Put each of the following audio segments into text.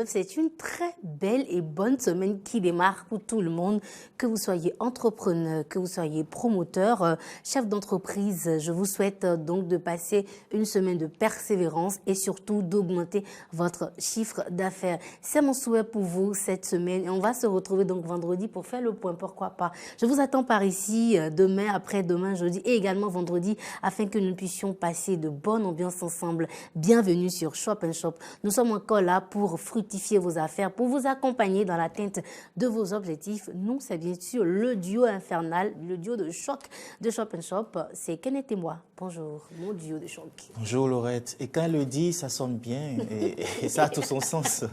2019. C'est une très belle et bonne semaine qui démarre pour tout le monde. Que vous soyez entrepreneur, que vous soyez promoteur, chef d'entreprise, je vous souhaite donc de passer une semaine de persévérance et surtout d'augmenter votre chiffre d'affaires. C'est mon souhait pour vous cette semaine et on va se retrouver donc vendredi pour faire le point, pourquoi pas. Je vous attends par ici demain, après-demain, jeudi et également vendredi afin que nous puissions passer de bonnes ambiances ensemble. Bienvenue sur Shop & Shop. Nous sommes encore là pour fructifier vos affaires, pour vous accompagner dans l'atteinte de vos objectifs. Nous, c'est bien sûr le duo infernal, le duo de choc de Shop & Shop. C'est Kenneth et moi. Bonjour, mon duo de choc. Bonjour Laurette. Et quand elle le dit, ça sonne bien et ça a tout son sens.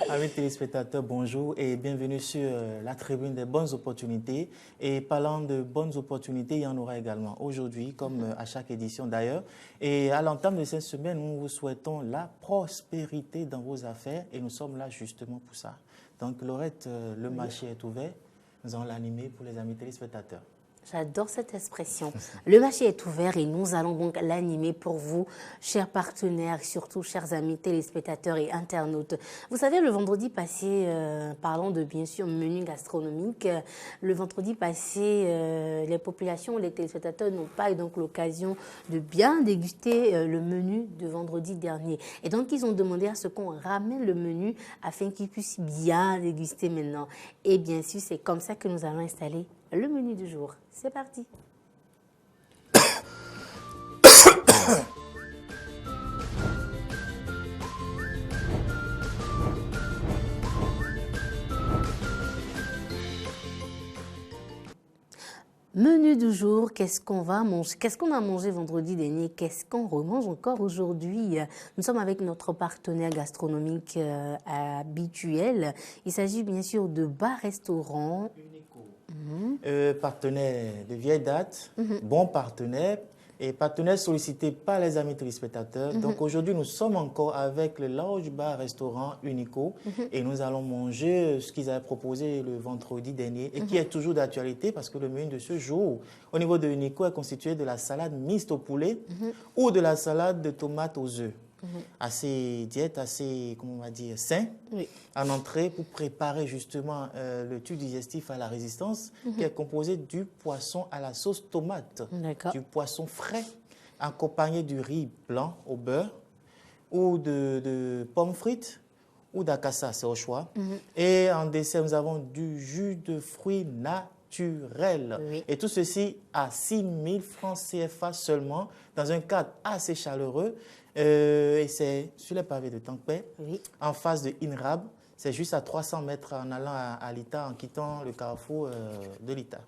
Amis téléspectateurs, bonjour et bienvenue sur la tribune des bonnes opportunités. Et parlant de bonnes opportunités, il y en aura également aujourd'hui, comme à chaque édition d'ailleurs. Et à l'entame de cette semaine, nous vous souhaitons la prospérité dans vos affaires et nous sommes là justement pour ça. Donc Laurette, le marché est ouvert. Nous allons l'animer pour les amis téléspectateurs. J'adore cette expression. Le marché est ouvert et nous allons donc l'animer pour vous, chers partenaires, surtout chers amis téléspectateurs et internautes. Vous savez, le vendredi passé, parlons de bien sûr menu gastronomique, le vendredi passé, les populations, les téléspectateurs n'ont pas eu donc l'occasion de bien déguster le menu de vendredi dernier. Et donc, ils ont demandé à ce qu'on ramène le menu afin qu'ils puissent bien déguster maintenant. Et bien sûr, c'est comme ça que nous allons installer le menu du jour. C'est parti. Menu du jour, qu'est-ce qu'on va manger? Qu'est-ce qu'on a mangé vendredi dernier? Qu'est-ce qu'on remange encore aujourd'hui? Nous sommes avec notre partenaire gastronomique habituel. Il s'agit bien sûr de bar-restaurant. Partenaire de vieille date, bon partenaire et partenaire sollicité par les amis téléspectateurs. Donc aujourd'hui, nous sommes encore avec le lounge bar restaurant Unico et nous allons manger ce qu'ils avaient proposé le vendredi dernier et qui est toujours d'actualité parce que le menu de ce jour au niveau de Unico est constitué de la salade mixte au poulet ou de la salade de tomates aux œufs. Assez diète, assez, comment on va dire, sain, en entrée pour préparer justement le tube digestif à la résistance qui est composé du poisson à la sauce tomate, du poisson frais accompagné du riz blanc au beurre ou de pommes frites ou d'acassa, c'est au choix. Et en dessert, nous avons du jus de fruits naturel. Et tout ceci à 6 000 francs CFA seulement, dans un cadre assez chaleureux. Et c'est sur les pavés de Tankpé, en face de INRAB. C'est juste à 300 mètres en allant à l'ITA, en quittant le carrefour de l'ITA.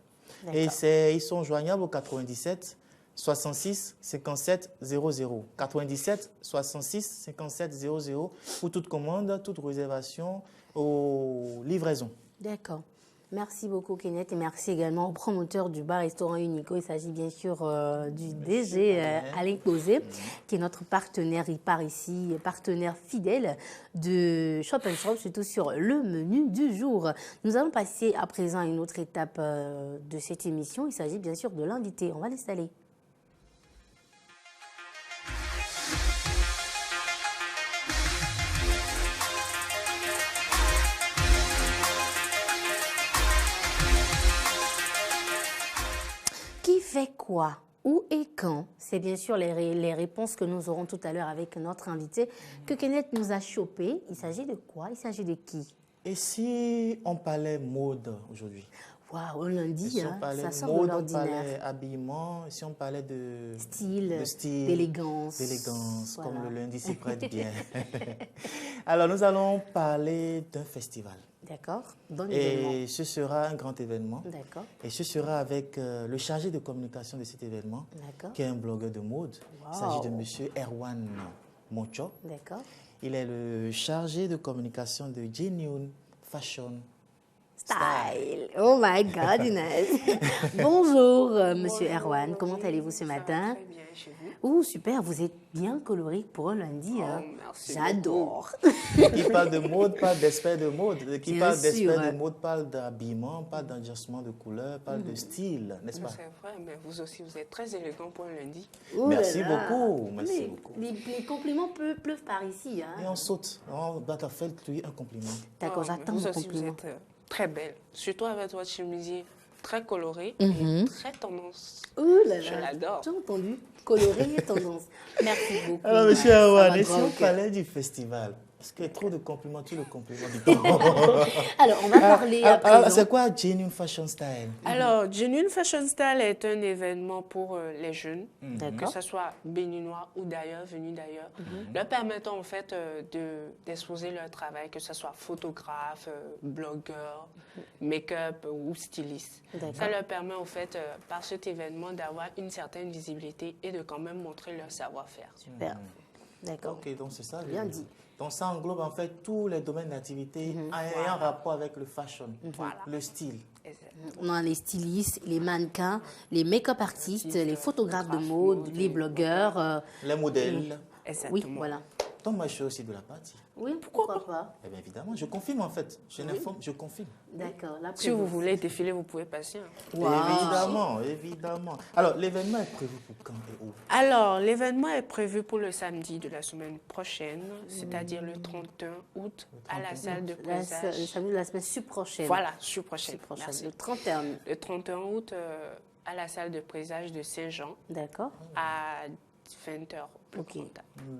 Et ils sont joignables au 97 66 57 00. 97 66 57 00 pour toute commande, toute réservation aux livraisons. D'accord. Merci beaucoup Kenneth et merci également au promoteur du bar-restaurant Unico. Il s'agit bien sûr du DG Alain Closé, qui est notre partenaire, il part ici, partenaire fidèle de Shop & Shop, surtout sur le menu du jour. Nous allons passer à présent à une autre étape de cette émission. Il s'agit bien sûr de l'invité. On va l'installer. Qui fait quoi? Où et quand? C'est bien sûr les réponses que nous aurons tout à l'heure avec notre invité que Kenneth nous a chopé. Il s'agit de quoi? Il s'agit de qui? Et si on parlait mode aujourd'hui? Waouh, lundi, si on parlait ça sort mode, de l'ordinaire. On parlait habillement, si on parlait de style, d'élégance, voilà. Comme le lundi s'y prête bien. Alors, nous allons parler d'un festival. D'accord. Bon événement. Et ce sera un grand événement. D'accord. Et ce sera avec le chargé de communication de cet événement, qui est un blogueur de mode. Il s'agit de M. Erwan Mocho. D'accord. Il est le chargé de communication de Genuine Fashion Style. Oh my God, Inès. Bonjour, Monsieur Erwan. Comment allez-vous ce matin? Très bien. chez vous. Oh, super, vous êtes bien colorique pour un lundi. Hein. Merci J'adore. Qui parle de mode, parle d'expert de mode. Qui Bien parle sûr. d'expert de mode, parle d'habillement, parle d'adjustement de couleur, parle de style, n'est-ce pas? C'est vrai, mais vous aussi, vous êtes très élégant pour un lundi. Oh Merci là là. beaucoup, merci Mais beaucoup. Les compliments pleuvent par ici. Et Hein. on saute. On va te faire un compliment. D'accord, Oh, j'attends mais mon vous aussi, vous compliment. êtes très belle. Surtout avec votre chemisier très coloré Mhm. et très tendance. Oh là là. Je l'adore. J'ai entendu. Coloré et tendance. Merci beaucoup. Alors, monsieur Ouais, ça Awane, va et droit si au on cœur. parlait du festival? Parce qu'il y a trop de compliments, tu le compliment du temps. Alors, on va parler à présent. C'est quoi Genuine Fashion Style? Alors, Genuine Fashion Style est un événement pour les jeunes, que D'accord. ce soit béninois ou d'ailleurs, venus d'ailleurs, leur permettant en fait d'exposer leur travail, que ce soit photographe, blogueur, make-up ou styliste. D'accord. Ça leur permet en fait, par cet événement, d'avoir une certaine visibilité et de quand même montrer leur savoir-faire. Super. D'accord. Ok, donc c'est ça. Bien dit. Donc ça englobe en fait tous les domaines d'activité ayant rapport avec le fashion, le style. Exactement. On a les stylistes, les mannequins, les make-up artistes, les photographes de mode, les blogueurs. Les modèles. Exactement. Oui, voilà. Donc moi je suis aussi de la partie. Oui, pourquoi pas. Eh bien évidemment, je confirme en fait. Je n'informe, je confirme. D'accord. La Si vous présence. voulez défiler, vous pouvez passer. Hein. Wow. Évidemment, évidemment. Alors l'événement est prévu pour quand et où? Alors, l'événement est prévu pour le samedi de la semaine prochaine, c'est-à-dire le 31 août, à la salle de Le présage. samedi de la semaine prochaine. Voilà, prochaine. Prochaine. Merci. Le 31. Le 31 août, à la salle de présage de Saint-Jean, D'accord. à 20h. Ok.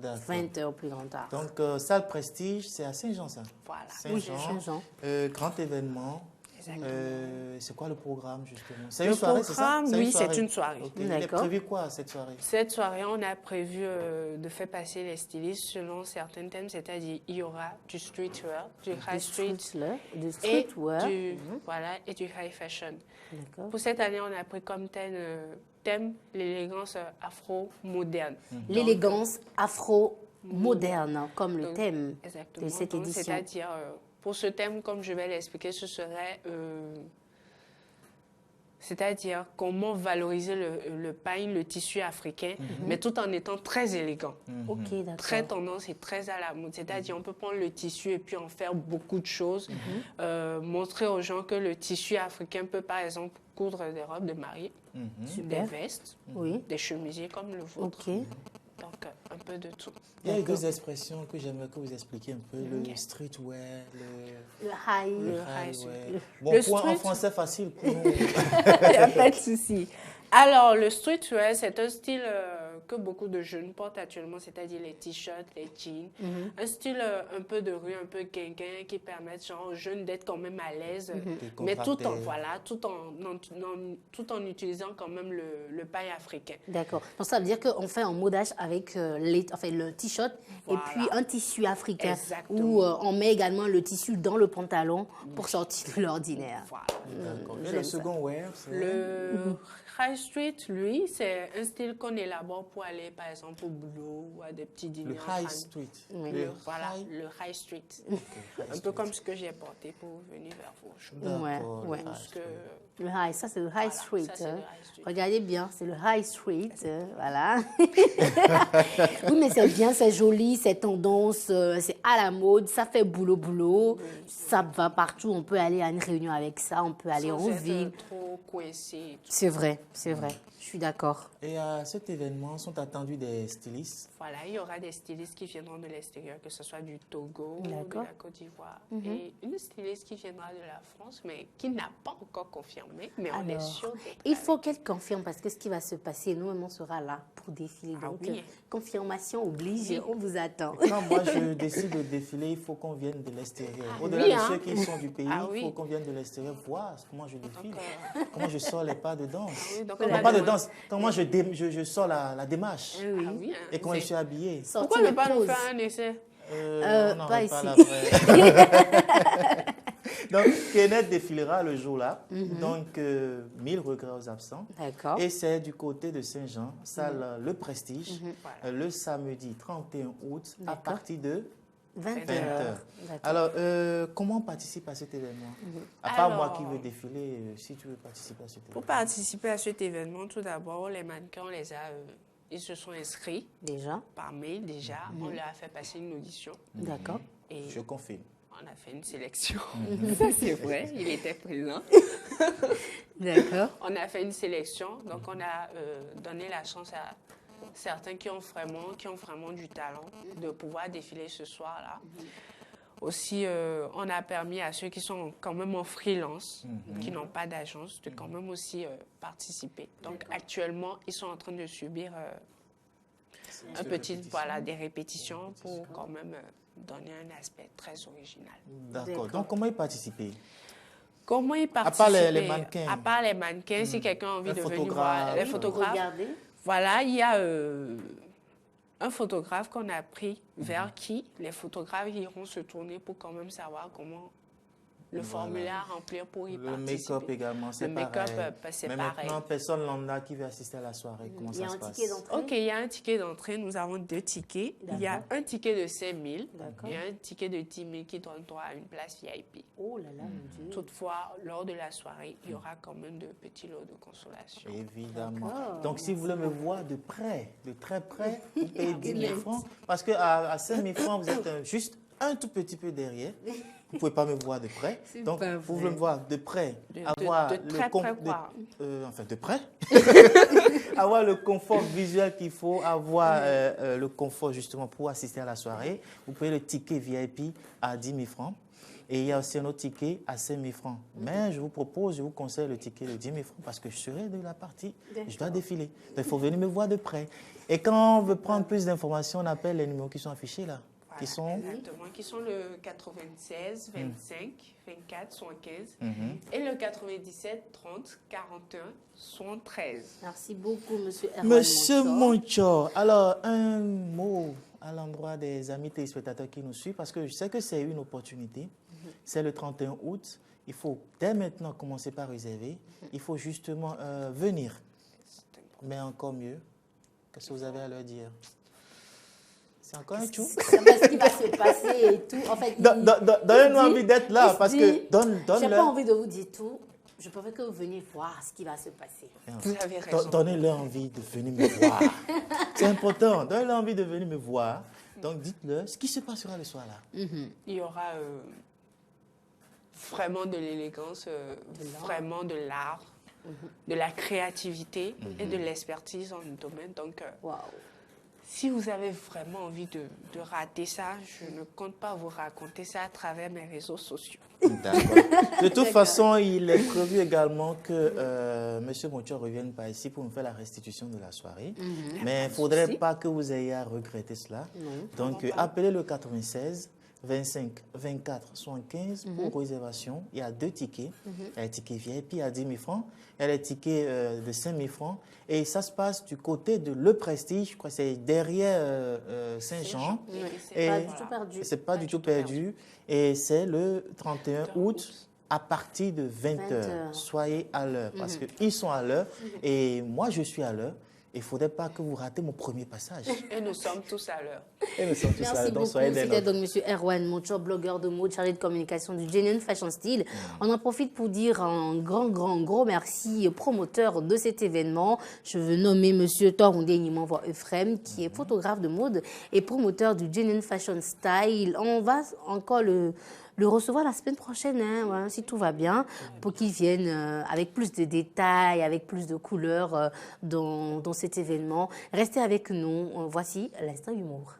D'accord. 20 heures plus grand tard. Donc salle Prestige, c'est à Saint-Jean ça. Voilà. Oui, Saint-Jean. Saint-Jean. Grand événement. Exactement. C'est quoi le programme justement? C'est Le une soirée, c'est ça? programme, oui, c'est soirée. une soirée. Ok. Il est D'accord. prévu quoi cette soirée? Cette soirée, on a prévu de faire passer les stylistes selon certains thèmes, c'est-à-dire il y aura du streetwear, du high street Du et streetwear. voilà, et du high fashion. D'accord. Pour cette année, on a pris comme thème l'élégance afro-moderne. L'élégance afro-moderne, comme le Donc, thème Exactement. de cette Donc, édition. c'est-à-dire, pour ce thème, comme je vais l'expliquer, ce serait... c'est-à-dire comment valoriser le pain, le tissu africain, mais tout en étant très élégant. Ok, d'accord. Très tendance et très à la mode. C'est-à-dire, on peut prendre le tissu et puis en faire beaucoup de choses. Montrer aux gens que le tissu africain peut, par exemple, coudre des robes de mariée, des Super. vestes, Oui. des chemisiers comme le vôtre. Ok. Donc, un peu de tout. Il y a deux expressions que j'aimerais que vous expliquiez un peu. Le streetwear, Le high. Le highway. high street. Bon, Le point en street- français facile pour nous. Il n'y a pas de souci. Alors, le streetwear, c'est un style que beaucoup de jeunes portent actuellement, c'est-à-dire les t-shirts, les jeans. Un style un peu de rue, un peu guinguin, qui permettent genre, aux jeunes d'être quand même à l'aise, mais tout en, Décontracté. voilà, tout en utilisant quand même le paille africain. D'accord. Donc ça veut dire qu'on fait un modage avec le t-shirt Voilà. et puis un tissu africain. Exactement. Où on met également le tissu dans le pantalon pour sortir de l'ordinaire. Voilà. D'accord. Et j'aime le ça. second wear, c'est... Le high street, lui, c'est un style qu'on élabore pour aller, par exemple, au boulot ou à des petits dîners. Le en high famille. street. Oui. Voilà, high- le high street. high Un peu street. comme ce que j'ai porté pour venir vers vous. Je D'accord, Ouais, le ouais. high pense que Le high, ça c'est le high Voilà, street. ça, c'est hein. le high street. Regardez bien, c'est le high street. Voilà. Oui, mais c'est bien, c'est joli, c'est tendance, c'est à la mode, ça fait boulot. Ça va partout. On peut aller à une réunion avec ça, on peut aller sans en être ville. trop coincé. et tout. C'est vrai. Je suis d'accord. Et à cet événement sont attendus des stylistes. Voilà, il y aura des stylistes qui viendront de l'extérieur, que ce soit du Togo, de D'accord. la Côte d'Ivoire, et une styliste qui viendra de la France, mais qui n'a pas encore confirmé, mais on est Alors, sûr d'être il avec. faut qu'elle confirme parce que ce qui va se passer, nous-mêmes, on sera là pour défiler. Ah Donc, oui. confirmation oblige, on vous attend. Quand moi je décide de défiler, il faut qu'on vienne de l'extérieur. Au-delà oui, de hein. ceux qui sont du pays, Ah il oui. faut qu'on vienne de l'extérieur voir comment je défile, comment je sors les pas de danse. Oui, donc on Non, va pas de demander- danse, comment je sors la démarche Oui. Ah oui, hein. et comment je suis habillé. Sortir Pourquoi ne les pas nous poses. faire un essai? On en pas reparle ici. après. Donc, Kenneth défilera le jour-là. Donc, 1000 regrets aux absents. D'accord. Et c'est du côté de Saint-Jean, salle Le Prestige, le samedi 31 août à D'accord. partir de 20 20 heures. heures. D'accord. Alors, comment on participe à cet événement? À part moi Alors- qui veux défiler, si tu veux participer à cet Pour événement. participer à cet événement, tout d'abord, les mannequins, on les a ils se sont inscrits Déjà. par mail déjà. On leur a fait passer une audition. D'accord. Et Je confirme. on a fait une sélection. Ça, c'est vrai, il était présent. D'accord. On a fait une sélection, donc on a donné la chance à certains qui ont vraiment du talent de pouvoir défiler ce soir-là. Aussi, on a permis à ceux qui sont quand même en freelance, qui n'ont pas d'agence, de quand même aussi participer. Donc actuellement, ils sont en train de subir des répétitions pour quand même donner un aspect très original. D'accord. Donc, comment y participer? Comment y part participer? les mannequins. À part les mannequins, si quelqu'un a envie de venir voir les photographes. Regardez. Voilà, il y a un photographe qu'on a pris vers qui les photographes iront se tourner pour quand même savoir comment le formulaire à remplir pour y participer. Le make-up également, c'est pareil. Le make-up, c'est Mais pareil. maintenant, personne lambda qui veut assister à la soirée, comment ça se passe? Il y a un ticket d'entrée? Ok, il y a un ticket d'entrée. Nous avons 2 tickets. Il y a un ticket de 5 000 et un ticket de 10 000 qui donne droit à une place VIP. Oh là là, mon Dieu. Toutefois, lors de la soirée, il y aura quand même de petits lots de consolation. Évidemment. Donc, si vous voulez me voir de près, de très près, vous payez 10 000 francs. Parce qu'à 5 000 francs, vous êtes juste un tout petit peu derrière. Vous ne pouvez pas me voir de près. Donc, vous voulez me voir de près, avoir de très près, quoi. De près, avoir le confort visuel qu'il faut, avoir le confort justement pour assister à la soirée. Vous payez le ticket VIP à 10 000 francs. Et il y a aussi un autre ticket à 5 000 francs. Mais je vous conseille le ticket de 10 000 francs parce que je serai de la partie. Je dois défiler. Donc, il faut venir me voir de près. Et quand on veut prendre plus d'informations, on appelle les numéros qui sont affichés là. Voilà, exactement, qui sont le 96 25 24 75 et le 97 30 41 73. Merci beaucoup, Monsieur Erwan Monsieur Monchor. Monchor, alors un mot à l'endroit des amis téléspectateurs qui nous suivent, parce que je sais que c'est une opportunité. C'est le 31 août. Il faut dès maintenant commencer par réserver. Il faut justement venir. Mais encore mieux, qu'est-ce que vous avez à leur dire? C'est encore un tout. Ce qui va se passer et tout. En fait, donnez-nous envie d'être là, parce que donne-leur. J'ai pas envie de vous dire tout. Je préfère que vous veniez voir ce qui va se passer. Vous avez raison. Donnez-leur envie de venir me voir. C'est important. Donnez-leur envie de venir me voir. Donc, dites-leur ce qui se passera le soir-là. Il y aura vraiment de l'élégance, vraiment de l'art, de la créativité et de l'expertise en un domaine. Donc, si vous avez vraiment envie de rater ça, je ne compte pas vous raconter ça à travers mes réseaux sociaux. D'accord. De toute façon, il est prévu également que M. Monchor revienne par ici pour nous faire la restitution de la soirée. Mais il ne faudrait pas que vous ayez à regretter cela. Donc, appelez le 96 25 24 75 pour réservation. Il y a 2 tickets. Il y a un ticket VIP à 10 000 francs. Il y a les tickets de 5 000 francs. Et ça se passe du côté de Le Prestige. Je crois que c'est derrière Saint-Jean. C'est pas du tout perdu. C'est pas du tout perdu. Et c'est le 31 août à partir de 20h. Soyez à l'heure parce qu'ils sont à l'heure et moi je suis à l'heure. Il ne faudrait pas que vous ratez mon premier passage. Et nous sommes tous à l'heure. Merci beaucoup. C'était donc M. Erwan Monchor, blogueur de mode, chargé de communication du Genuine Fashion Style. On en profite pour dire un gros merci au promoteur de cet événement. Je veux nommer M. Torunde Nimanvo Euphrem, qui est photographe de mode et promoteur du Genuine Fashion Style. On va encore le recevoir la semaine prochaine, voilà, si tout va bien, pour qu'il vienne avec plus de détails, avec plus de couleurs dans cet événement. Restez avec nous. Voici l'instant humour.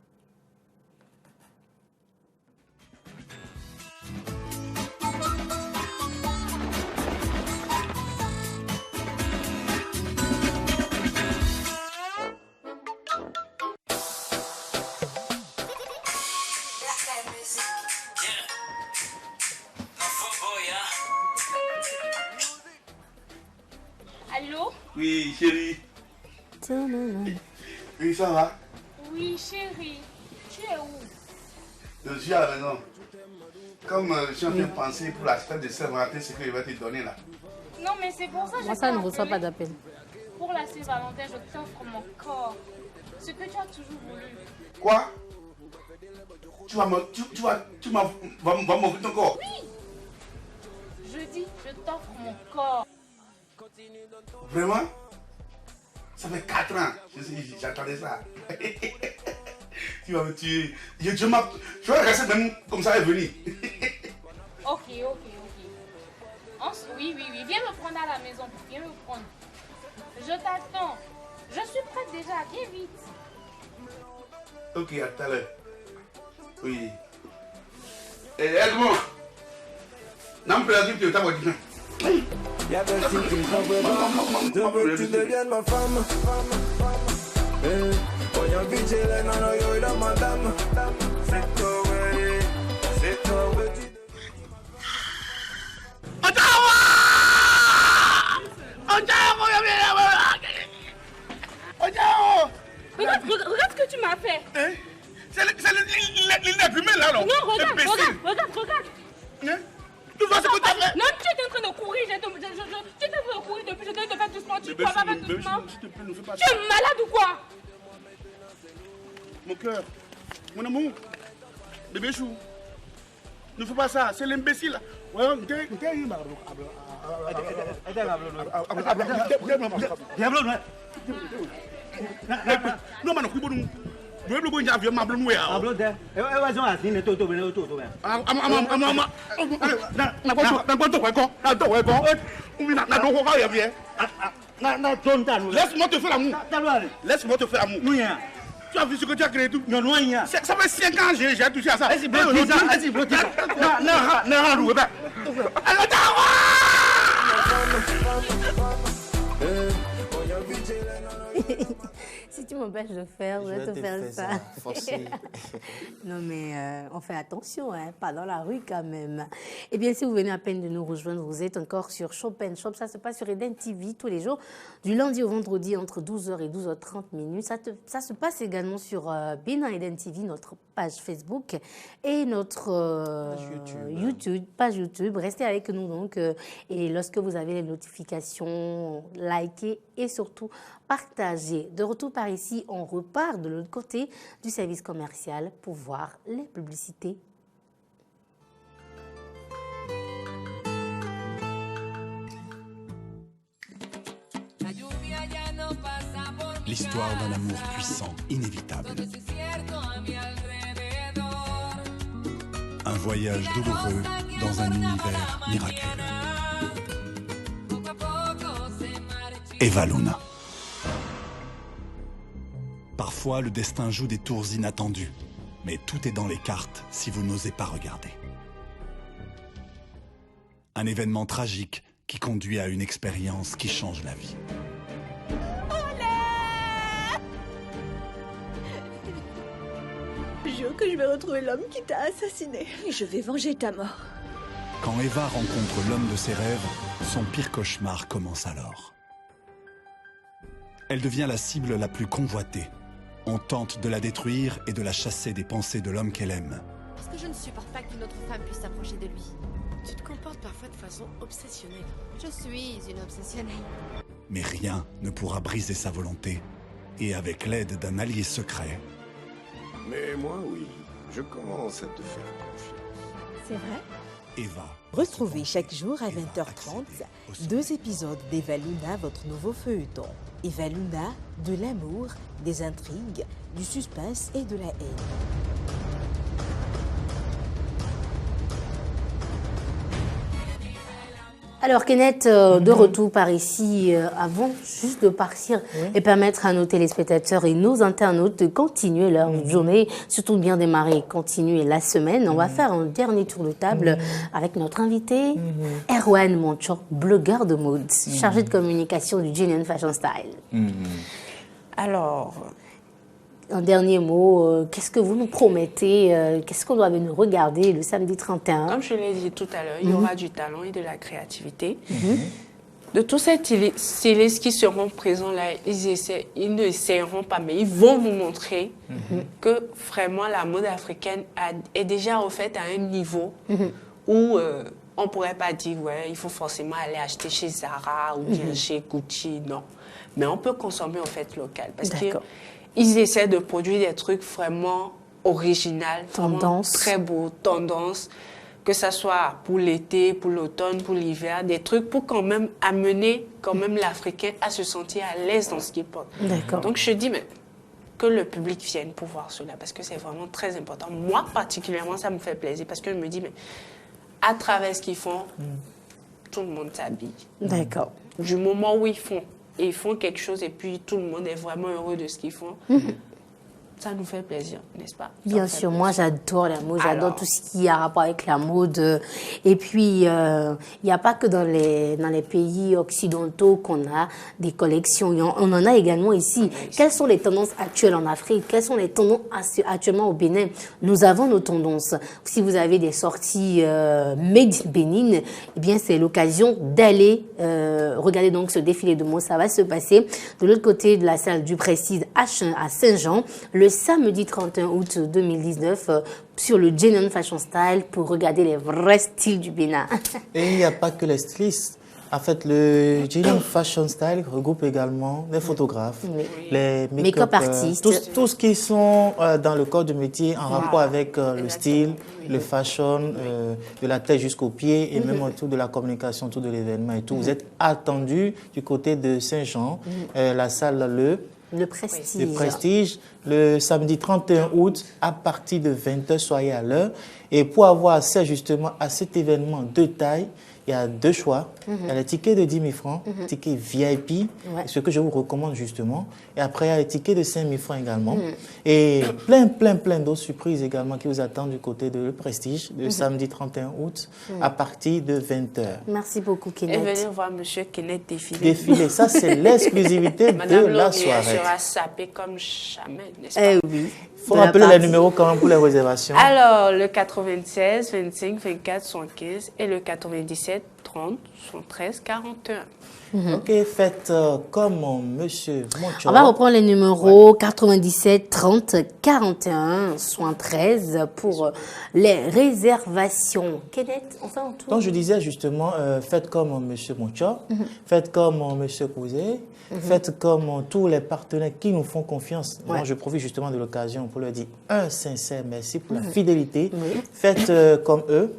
Allô? Oui, chérie. Oui, ça va? Oui, chérie. Tu es où? Je suis à la maison. Comme je suis en train de penser pour la fête de Saint-Valentin, ce que je vais te donner là. Non, mais c'est pour ça que Moi, ça ne reçoit pas d'appel. Pour la Saint-Valentin, je t'offre mon corps. Ce que tu as toujours voulu. Quoi? Tu vas m'offrir ton corps? Oui! Je dis, je t'offre mon corps. Vraiment? Ça fait 4 ans. J'attendais ça. Tu vas me tuer. Je vais rester même comme ça et venir. Ok. Oui. Viens me prendre à la maison. Viens me prendre. Je t'attends. Je suis prête déjà. Viens vite. Ok, à tout à l'heure. Oui. Et aide-moi. Non, mais tu es d'abord dit. Il y a des filles qui sont vraiment. Je veux que tu deviennes ma femme. Voyons vite, j'ai les nanos, yo, il a madame. C'est toi, ouais. C'est toi, ouais. Regarde ce que tu m'as fait. Hein? C'est l'île fumée là, non? Non, regarde. Hein? Tu vois ce que tu as fait? Non, tu étais en train de courir. Tu étais en train de courir depuis. Je te dis de faire doucement. Tu dois pas faire doucement. Tu es malade ou quoi? Mon cœur, mon amour, bébé chou, ne fais pas ça, c'est l'imbécile. Ouais, non, mais non, je vais vous dire que je vais vous dire laisse-moi te faire l'amour. Laisse-moi te faire l'amour. Tu as vu ce que tu as créé tout? Ça fait 5 ans que j'ai touché à ça. Si tu m'empêches de faire, je vais te faire ça. Non, mais on fait attention, hein, pas dans la rue quand même. Eh bien, si vous venez à peine de nous rejoindre, vous êtes encore sur Shop & Shop. Ça se passe sur Eden TV tous les jours, du lundi au vendredi entre 12h et 12h30 minutes. Ça se passe également sur Bénin Eden TV, notre page Facebook et notre page YouTube. Restez avec nous donc. Et lorsque vous avez les notifications, likez et surtout partagez. De retour par ici, on repart de l'autre côté du service commercial pour voir les publicités. L'histoire d'un amour puissant, inévitable. Un voyage douloureux dans un univers miraculeux. Eva Luna. Parfois, le destin joue des tours inattendues, mais tout est dans les cartes si vous n'osez pas regarder. Un événement tragique qui conduit à une expérience qui change la vie. Je jure que je vais retrouver l'homme qui t'a assassiné. Et je vais venger ta mort. Quand Eva rencontre l'homme de ses rêves, son pire cauchemar commence alors. Elle devient la cible la plus convoitée. On tente de la détruire et de la chasser des pensées de l'homme qu'elle aime. Parce que je ne supporte pas qu'une autre femme puisse s'approcher de lui. Tu te comportes parfois de façon obsessionnelle. Je suis une obsessionnelle. Mais rien ne pourra briser sa volonté. Et avec l'aide d'un allié secret... Mais moi, oui, je commence à te faire confiance. C'est vrai? Eva. Retrouvez chaque jour à 20h30 2 épisodes d'Eva Luna, votre nouveau feuilleton. Eva Luna, de l'amour, des intrigues, du suspense et de la haine. Alors Kenneth, de retour par ici, avant juste de partir et permettre à nos téléspectateurs et nos internautes de continuer leur journée, surtout bien démarrer, continuer la semaine. On va faire un dernier tour de table avec notre invité, Erwan Moncho, blogueur de mode, chargé de communication du Genian Fashion Style. Alors, un dernier mot, qu'est-ce que vous nous promettez, qu'est-ce qu'on doit venir regarder le samedi 31? Comme je l'ai dit tout à l'heure, il y aura du talent et de la créativité. De tous ces stylistes qui seront présents là, ils ne essaieront pas, mais ils vont nous montrer que vraiment la mode africaine est déjà refaite à un niveau où on ne pourrait pas dire ouais, il faut forcément aller acheter chez Zara ou bien chez Gucci, non. Mais on peut consommer en fait local parce qu'ils essaient de produire des trucs vraiment originaux, vraiment très beaux, tendance. que ça soit pour l'été, pour l'automne, pour l'hiver, des trucs pour quand même amener quand même l'Africain à se sentir à l'aise dans ce qu'il porte. D'accord. Donc je dis, mais que le public vienne pour voir cela, parce que c'est vraiment très important. Moi, particulièrement, ça me fait plaisir, parce que je me dis, mais à travers ce qu'ils font, tout le monde s'habille. D'accord. Du moment où ils font quelque chose et puis tout le monde est vraiment heureux de ce qu'ils font, ça nous fait plaisir, n'est-ce pas? Bien sûr, moi j'adore la mode, j'adore Alors. tout ce qui a rapport avec la mode. Et puis, il n'y a pas que dans les pays occidentaux qu'on a des collections, on en a également ici. Quelles sont les tendances actuelles en Afrique? Quelles sont les tendances actuellement au Bénin? Nous avons nos tendances. Si vous avez des sorties made in Bénin, eh bien c'est l'occasion d'aller regarder donc ce défilé de mode. Ça va se passer de l'autre côté de la salle du Prestige à Saint-Jean, le samedi 31 août 2019 sur le Genon Fashion Style pour regarder les vrais styles du Bénin. Et il n'y a pas que les stylistes. En fait, le Genon Fashion Style regroupe également les photographes, les make-up artistes. Tous qui sont dans le corps de métier en rapport avec le style, le fashion, de la tête jusqu'aux pieds et même autour de la communication, autour de l'événement et tout. Vous êtes attendus du côté de Saint-Jean, la salle Le Prestige. Le Prestige, le samedi 31 août, à partir de 20h, soyez à l'heure. Et pour avoir accès justement à cet événement de taille, il y a deux choix. Il y a les tickets de 10 000 francs, tickets VIP, ce que je vous recommande justement. Et après, il y a les tickets de 5 000 francs également. Et plein d'autres surprises également qui vous attendent du côté de Le Prestige, le samedi 31 août, à partir de 20h. Merci beaucoup, Kenneth. Et venir voir M. Kenneth défiler. Défiler, ça c'est l'exclusivité de la soirée. Sera sapée comme jamais, n'est-ce pas? Oui. Il faut rappeler les numéros quand même pour les réservations. Alors, le 96, 25, 24, 115 et le 97, 30, 73, 41. Ok, faites comme Monsieur Moncho. On va reprendre les numéros 97, 30, 41, 73 pour les réservations. Kenneth, on fait un tour. Donc je disais justement, faites comme Monsieur Moncho, faites comme Monsieur Kouzé, faites comme tous les partenaires qui nous font confiance. Moi, je profite justement de l'occasion pour leur dire un sincère merci pour la fidélité. Faites comme eux.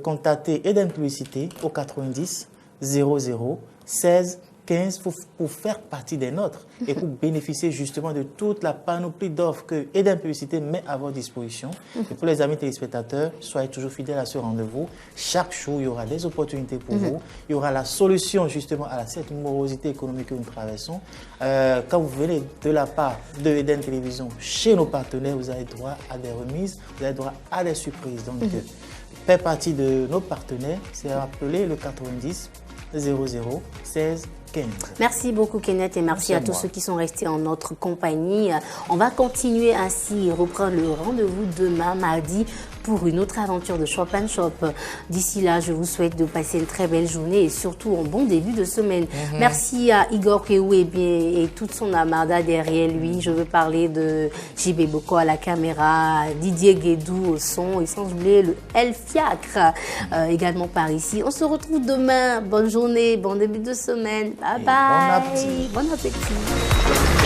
Contactez Eden Publicité au 90 00 16 15 pour faire partie des nôtres et pour bénéficier justement de toute la panoplie d'offres que Eden Publicité met à votre disposition. Et pour les amis téléspectateurs, soyez toujours fidèles à ce rendez-vous. Chaque jour, il y aura des opportunités pour vous. Il y aura la solution justement à cette morosité économique que nous traversons. Quand vous venez de la part de Eden Télévision chez nos partenaires, vous avez droit à des remises, vous avez droit à des surprises. Donc, faire partie de nos partenaires, c'est appeler le 90 00 16 15. Merci beaucoup Kenneth et merci à tous ceux qui sont restés en notre compagnie. On va continuer ainsi et reprendre le rendez-vous demain mardi pour une autre aventure de Shop & Shop. D'ici là, je vous souhaite de passer une très belle journée et surtout un bon début de semaine. Merci à Igor Keou et toute son amarda derrière lui. Je veux parler de JB Boko à la caméra, Didier Guédou au son et sans oublier le El Fiacre également par ici. On se retrouve demain. Bonne journée, bon début de semaine. Bye bye. Bon appétit. Bon appétit.